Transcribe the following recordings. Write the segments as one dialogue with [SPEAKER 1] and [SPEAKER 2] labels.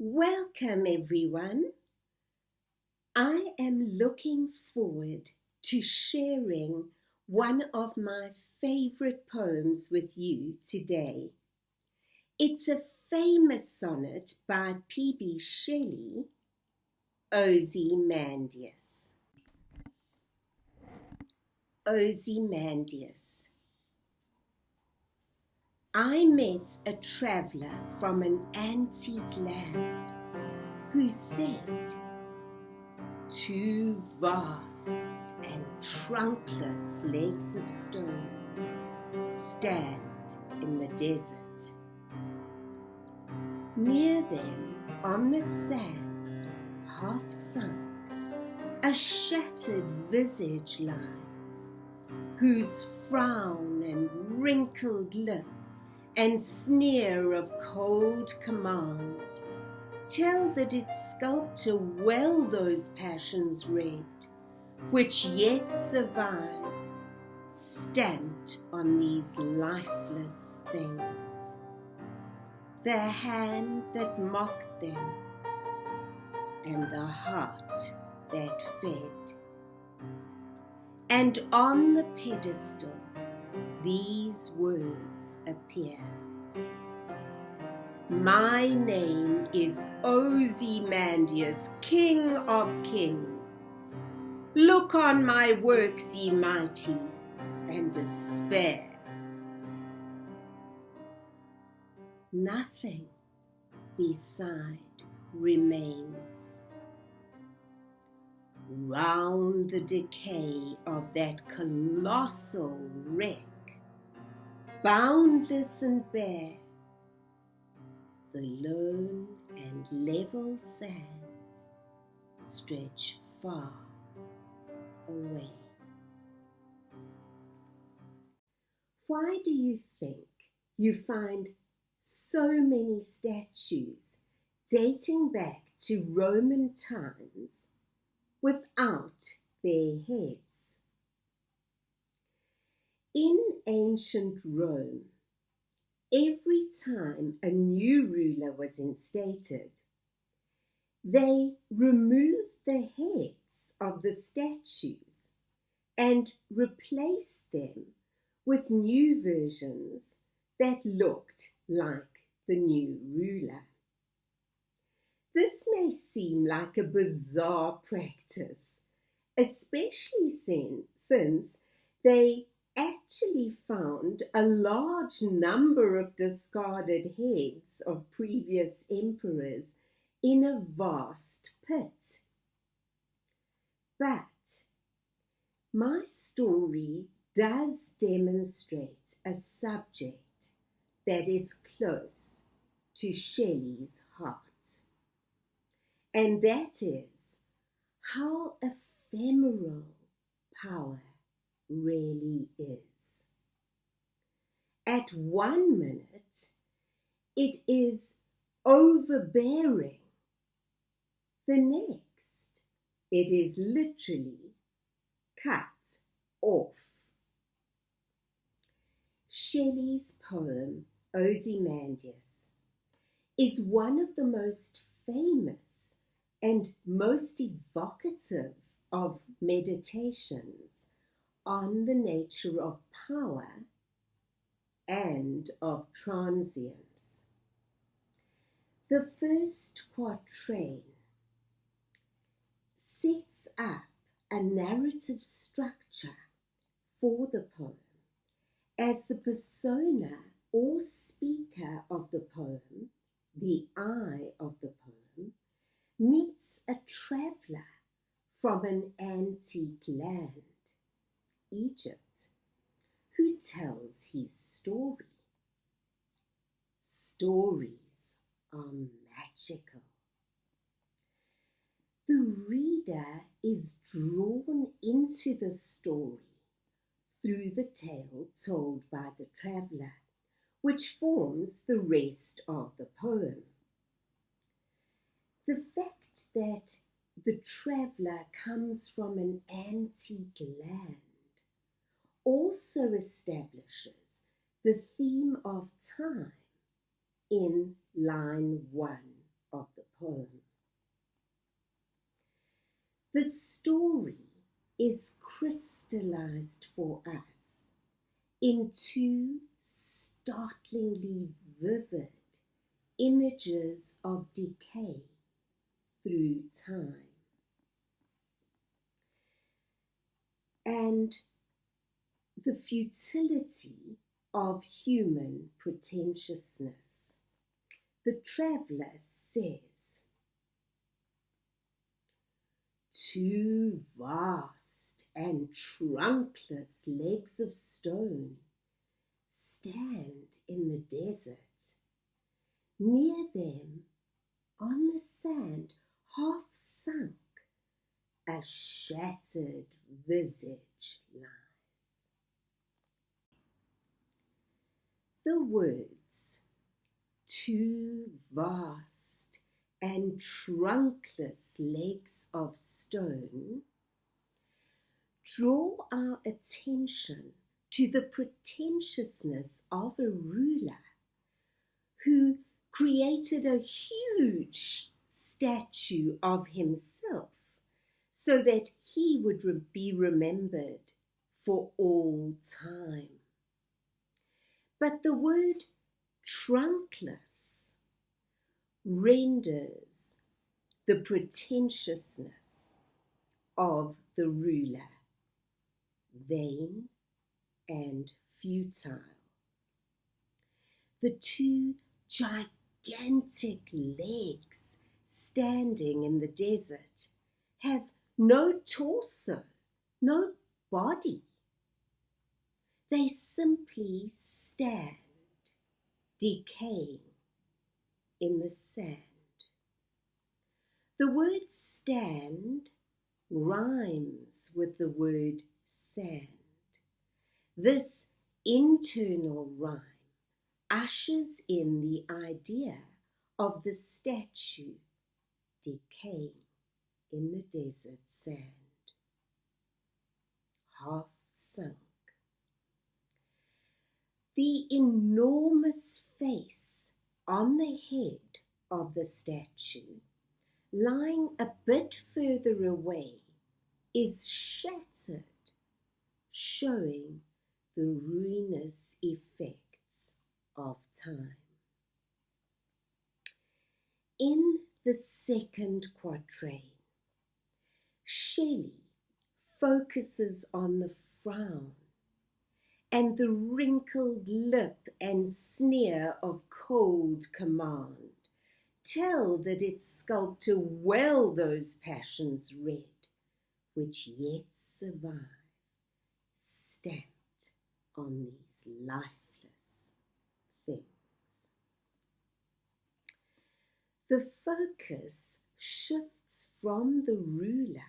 [SPEAKER 1] Welcome, everyone. I am looking forward to sharing one of my favorite poems with you today. It's a famous sonnet by P.B. Shelley, Ozymandias. Ozymandias. I met a traveller from an antique land who said, "Two vast and trunkless legs of stone stand in the desert. Near them on the sand, half sunk, a shattered visage lies, whose frown and wrinkled lip and sneer of cold command tell that its sculptor well those passions read, which yet survive, stamped on these lifeless things. The hand that mocked them, and the heart that fed. And on the pedestal these words appear: My name is Ozymandias, King of Kings. Look on my works, ye mighty, and despair. Nothing beside remains. Round the decay of that colossal wreck, boundless and bare, the lone and level sands stretch far away. Why do you think you find so many statues dating back to Roman times without their heads? In ancient Rome, every time a new ruler was instated, they removed the heads of the statues and replaced them with new versions that looked like the new ruler. This may seem like a bizarre practice, especially since they actually found a large number of discarded heads of previous emperors in a vast pit. But my story does demonstrate a subject that is close to Shelley's heart, and that is how ephemeral power really is. At one minute, it is overbearing. The next, it is literally cut off. Shelley's poem, Ozymandias, is one of the most famous and most evocative of meditations on the nature of power and of transience. The first quatrain sets up a narrative structure for the poem as the persona or speaker of the poem, the I of the poem, meets a traveller from an antique land, Egypt, who tells his story. Stories are magical. The reader is drawn into the story through the tale told by the traveller, which forms the rest of the poem. The fact that the traveller comes from an antique land also establishes the theme of time in line 1 of the poem. The story is crystallized for us in two startlingly vivid images of decay through time. And the futility of human pretentiousness. The traveller says, two vast and trunkless legs of stone stand in the desert. Near them, on the sand, half sunk, a shattered visage lies. The words, two vast and trunkless legs of stone, draw our attention to the pretentiousness of a ruler who created a huge statue of himself so that he would be remembered for all time. But the word trunkless renders the pretentiousness of the ruler vain and futile. The two gigantic legs standing in the desert have no torso, no body. They simply stand, decaying in the sand. The word stand rhymes with the word sand. This internal rhyme ushers in the idea of the statue decaying in the desert sand, half sunk. The enormous face on the head of the statue, lying a bit further away, is shattered, showing the ruinous effects of time. In the second quatrain, Shelley focuses on the frown and the wrinkled lip and sneer of cold command tell that its sculptor well those passions read, which yet survive, stamped on these lifeless things. The focus shifts from the ruler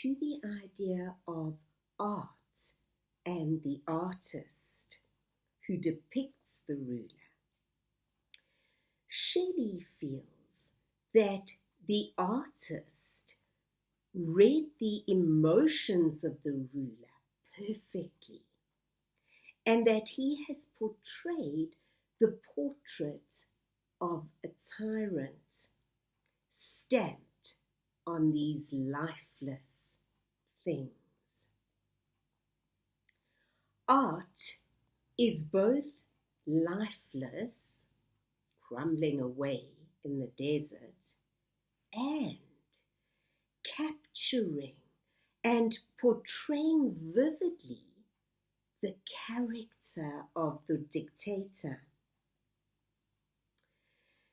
[SPEAKER 1] to the idea of art and the artist who depicts the ruler. Shelley feels that the artist read the emotions of the ruler perfectly, and that he has portrayed the portrait of a tyrant stamped on these lifeless things. Art is both lifeless, crumbling away in the desert, and capturing and portraying vividly the character of the dictator.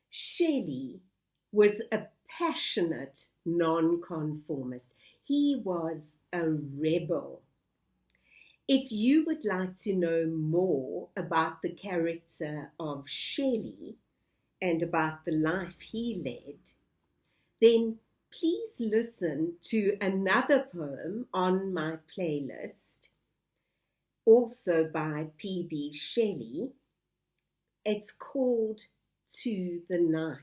[SPEAKER 1] Shelley was a passionate nonconformist. He was a rebel. If you would like to know more about the character of Shelley and about the life he led, then please listen to another poem on my playlist, also by P.B. Shelley. It's called To the Night.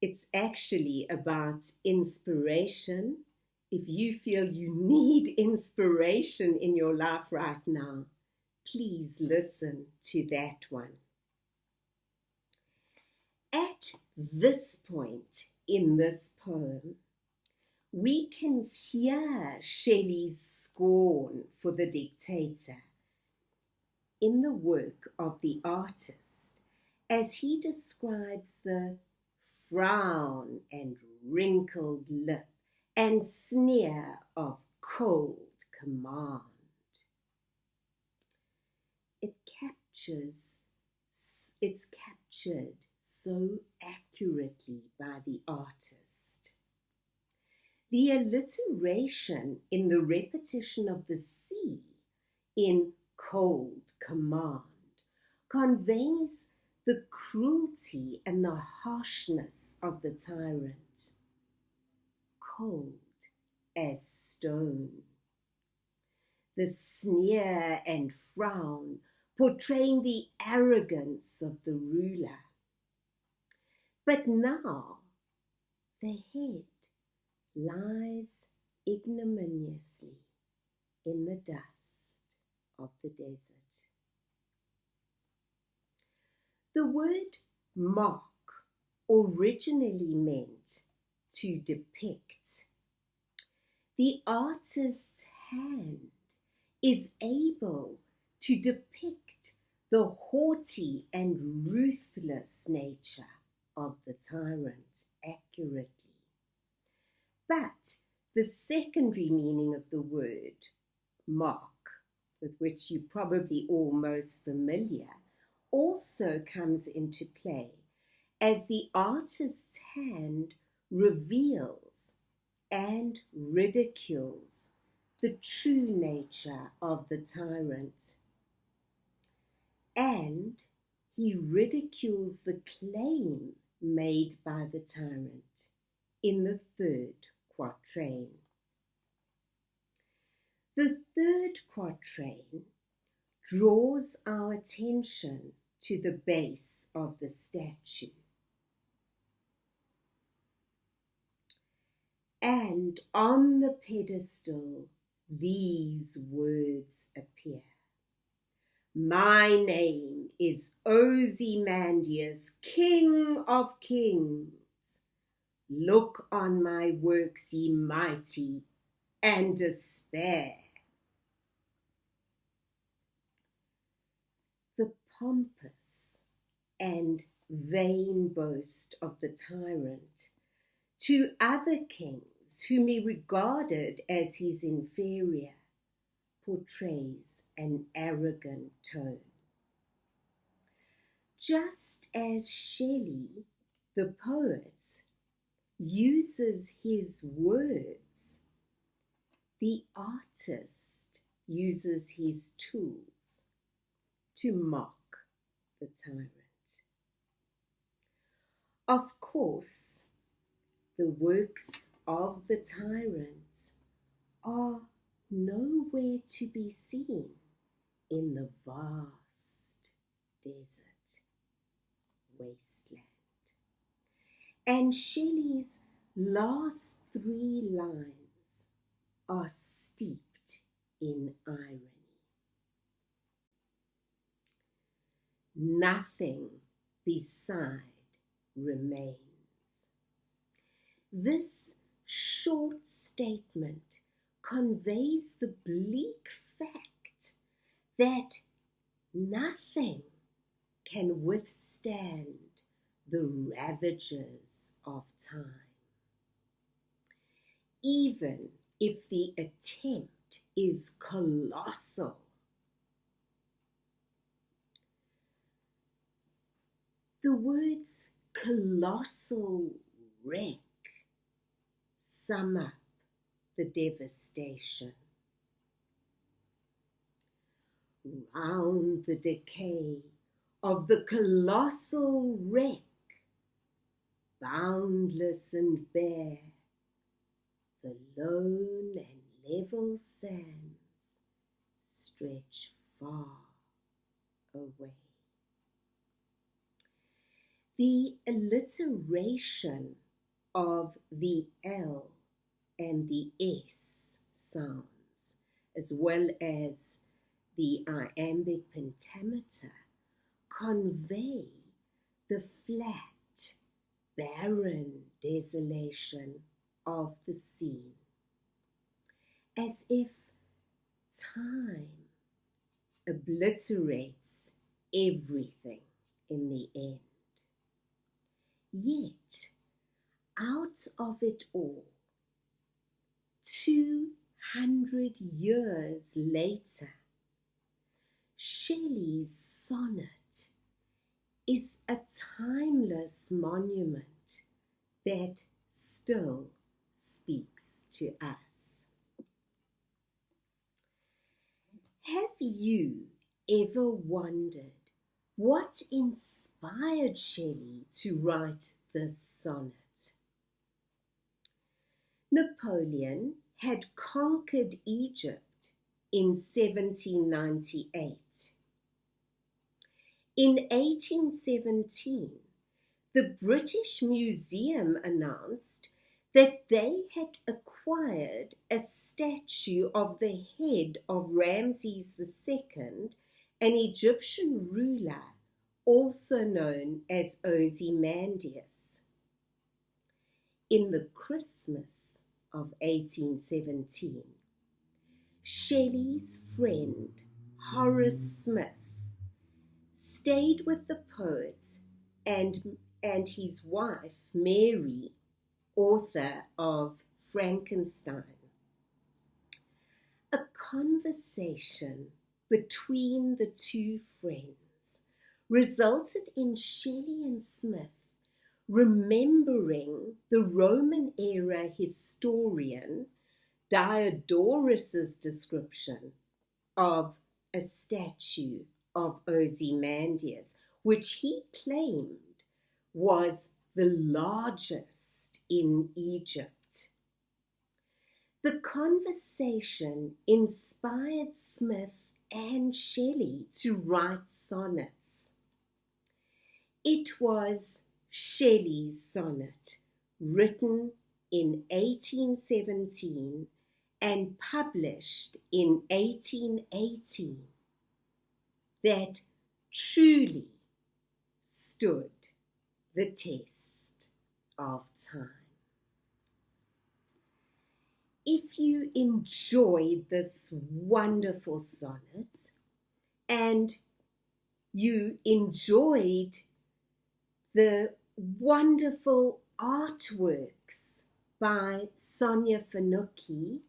[SPEAKER 1] It's actually about inspiration. If you feel you need inspiration in your life right now, please listen to that one. At this point in this poem, we can hear Shelley's scorn for the dictator in the work of the artist as he describes the frown and wrinkled lip and sneer of cold command. It's captured so accurately by the artist. The alliteration in the repetition of the C in cold command conveys the cruelty and the harshness of the tyrant. Cold as stone. The sneer and frown portraying the arrogance of the ruler. But now the head lies ignominiously in the dust of the desert. The word mock originally meant to depict. The artist's hand is able to depict the haughty and ruthless nature of the tyrant accurately. But the secondary meaning of the word mock, with which you're probably all most familiar, also comes into play as the artist's hand reveals and ridicules the true nature of the tyrant. And he ridicules the claim made by the tyrant in the third quatrain. The third quatrain draws our attention to the base of the statue. And on the pedestal, these words appear. My name is Ozymandias, King of Kings. Look on my works, ye mighty, and despair. The pompous and vain boast of the tyrant to other kings whom he regarded as his inferior portrays an arrogant tone. Just as Shelley, the poet, uses his words, the artist uses his tools to mock the tyrant. Of course, the works of the tyrant are nowhere to be seen in the vast desert wasteland. And Shelley's last three lines are steeped in irony. Nothing beside remains. This short statement conveys the bleak fact that nothing can withstand the ravages of time, even if the attempt is colossal. The words colossal wreck sum up the devastation. Round the decay of the colossal wreck, boundless and bare, the lone and level sands stretch far away. The alliteration of the L and the S sounds, as well as the iambic pentameter, convey the flat barren desolation of the scene, as if time obliterates everything in the end. Yet, out of it all, 200 years later, Shelley's sonnet is a timeless monument that still speaks to us. Have you ever wondered what inspired Shelley to write this sonnet? Napoleon had conquered Egypt in 1798. In 1817, the British Museum announced that they had acquired a statue of the head of Ramses II, an Egyptian ruler, also known as Ozymandias. In the Christmas of 1817, Shelley's friend Horace Smith stayed with the poet and his wife Mary, author of Frankenstein. A conversation between the two friends resulted in Shelley and Smith remembering the Roman-era historian Diodorus's description of a statue of Ozymandias, which he claimed was the largest in Egypt. The conversation inspired Smith and Shelley to write sonnets. It was Shelley's sonnet, written in 1817 and published in 1818, that truly stood the test of time. If you enjoyed this wonderful sonnet and you enjoyed the wonderful artworks by Sonia Fanucchi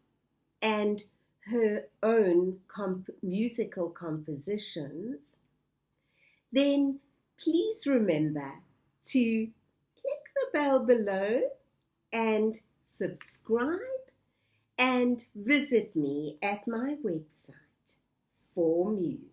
[SPEAKER 1] and her own musical compositions, then please remember to click the bell below and subscribe and visit me at my website, formuse.org.